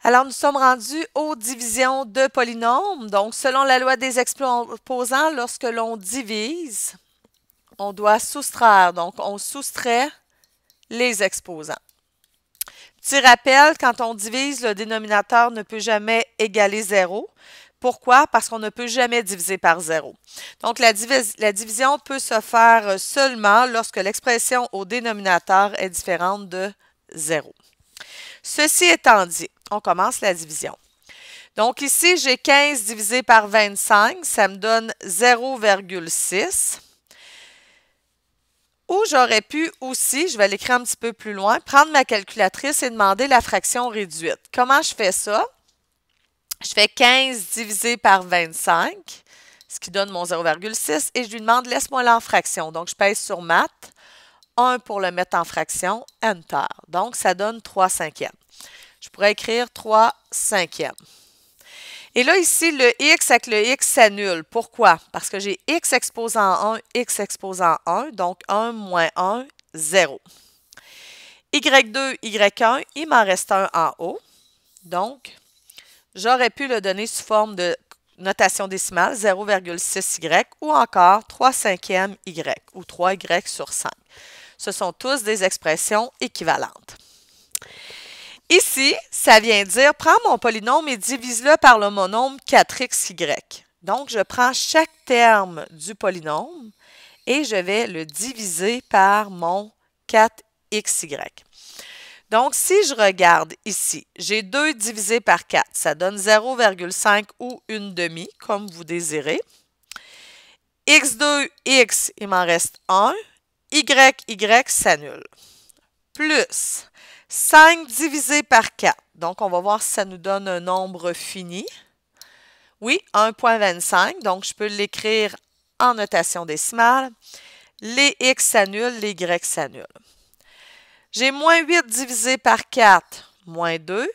Alors, nous sommes rendus aux divisions de polynômes. Donc, selon la loi des exposants, lorsque l'on divise, on doit soustraire. Donc, on soustrait les exposants. Petit rappel, quand on divise, le dénominateur ne peut jamais égaler 0. Pourquoi? Parce qu'on ne peut jamais diviser par 0. Donc, la division peut se faire seulement lorsque l'expression au dénominateur est différente de 0. Ceci étant dit, on commence la division. Donc ici, j'ai 15 divisé par 25, ça me donne 0,6. Ou j'aurais pu aussi, je vais l'écrire un petit peu plus loin, prendre ma calculatrice et demander la fraction réduite. Comment je fais ça? Je fais 15 divisé par 25, ce qui donne mon 0,6, et je lui demande « laisse-moi en fraction ». Donc, je pèse sur « Math », 1 pour le mettre en fraction, Enter. Donc, ça donne 3 cinquièmes. Je pourrais écrire 3 cinquièmes. Et là, ici, le x avec le x s'annule. Pourquoi? Parce que j'ai x exposant 1, x exposant 1, donc 1 moins 1, 0. y2, y1, il m'en reste un en haut. Donc, j'aurais pu le donner sous forme de notation décimale, 0,6y, ou encore 3 cinquièmes y, ou 3y sur 5. Ce sont tous des expressions équivalentes. Ici, ça vient dire, prends mon polynôme et divise-le par le monôme 4xy. Donc, je prends chaque terme du polynôme et je vais le diviser par mon 4xy. Donc, si je regarde ici, j'ai 2 divisé par 4, ça donne 0,5 ou une demi, comme vous désirez. x2, x, il m'en reste 1. y s'annule. Plus 5 divisé par 4. Donc, on va voir si ça nous donne un nombre fini. Oui, 1,25. Donc, je peux l'écrire en notation décimale. Les x s'annulent, les y s'annulent. J'ai moins 8 divisé par 4, moins 2.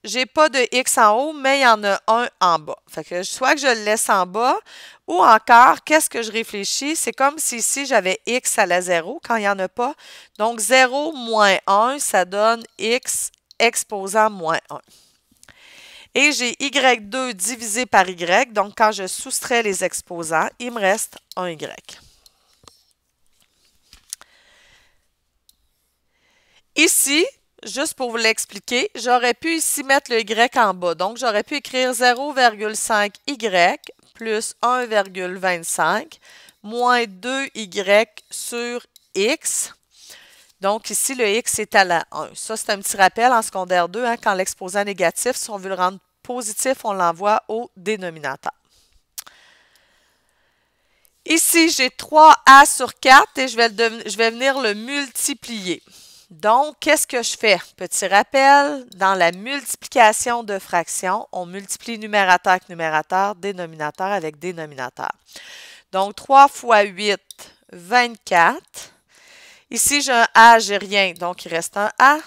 J'ai pas de x en haut, mais il y en a un en bas. Fait que soit que je le laisse en bas, ou encore, qu'est-ce que je réfléchis? C'est comme si ici, j'avais x à la 0 quand il n'y en a pas. Donc, 0 moins 1, ça donne x exposant moins 1. Et j'ai y2 divisé par y. Donc, quand je soustrais les exposants, il me reste un y. Ici, juste pour vous l'expliquer, j'aurais pu ici mettre le y en bas. Donc, j'aurais pu écrire 0,5y plus 1,25 moins 2y sur x. Donc, ici, le x est à la 1. Ça, c'est un petit rappel en secondaire 2. Hein, quand l'exposant négatif, si on veut le rendre positif, on l'envoie au dénominateur. Ici, j'ai 3a sur 4 et je vais venir le multiplier. Donc, qu'est-ce que je fais? Petit rappel, dans la multiplication de fractions, on multiplie numérateur avec numérateur, dénominateur avec dénominateur. Donc, 3 fois 8, 24. Ici, j'ai un A, j'ai rien, donc il reste un A.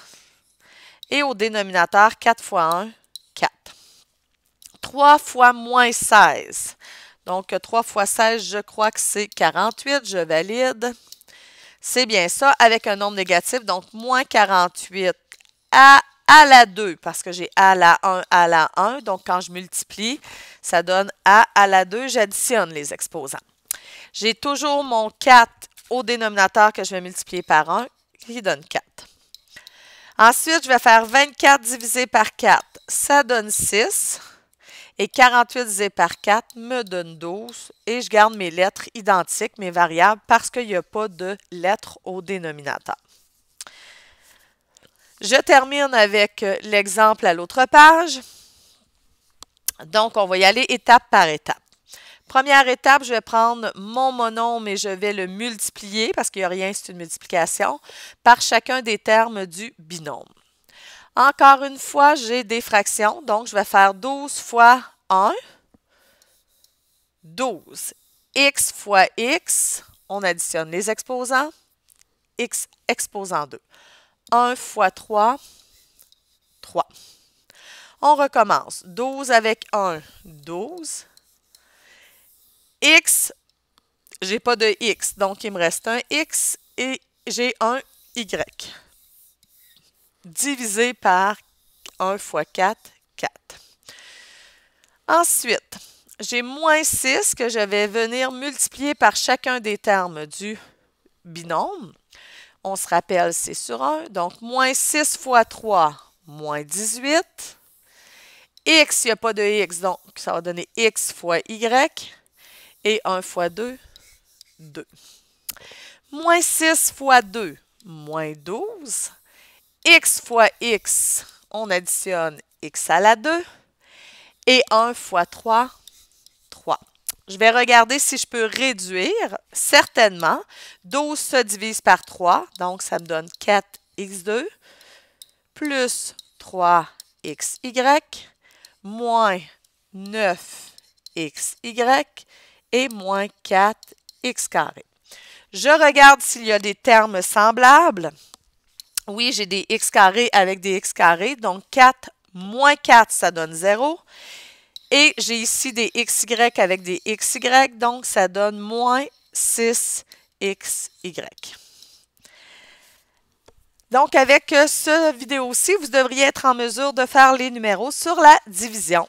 Et au dénominateur, 4 fois 1, 4. 3 fois moins 16. Donc, 3 fois 16, je crois que c'est 48. Je valide. C'est bien ça, avec un nombre négatif, donc moins 48 à la 2, parce que j'ai A à la 1, A à la 1. Donc, quand je multiplie, ça donne A à la 2. J'additionne les exposants. J'ai toujours mon 4 au dénominateur que je vais multiplier par 1, qui donne 4. Ensuite, je vais faire 24 divisé par 4. Ça donne 6. Et 48 divisé par 4 me donne 12. Et je garde mes lettres identiques, mes variables, parce qu'il n'y a pas de lettres au dénominateur. Je termine avec l'exemple à l'autre page. Donc, on va y aller étape par étape. Première étape, je vais prendre mon monôme et je vais le multiplier, parce qu'il n'y a rien, c'est une multiplication, par chacun des termes du binôme. Encore une fois, j'ai des fractions, donc je vais faire 12 fois 1, 12. X fois X, on additionne les exposants, X exposant 2. 1 fois 3, 3. On recommence. 12 avec 1, 12. X, j'ai pas de X, donc il me reste un X et j'ai un Y. Divisé par 1 fois 4, Ensuite, j'ai moins 6 que je vais venir multiplier par chacun des termes du binôme. On se rappelle, c'est sur 1. Donc, moins 6 fois 3, moins 18. X, il n'y a pas de X, donc ça va donner X fois Y. Et 1 fois 2, 2. Moins 6 fois 2, moins 12. X fois X, on additionne X à la 2. Et 1 fois 3, 3. Je vais regarder si je peux réduire. Certainement. 12 se divise par 3, donc ça me donne 4x2 plus 3xy moins 9xy et moins 4x carré. Je regarde s'il y a des termes semblables. Oui, j'ai des x carrés avec des x carrés, donc 4 moins 4, ça donne 0. Et j'ai ici des xy avec des xy, donc ça donne moins 6xy. Donc, avec ce vidéo-ci, vous devriez être en mesure de faire les numéros sur la division.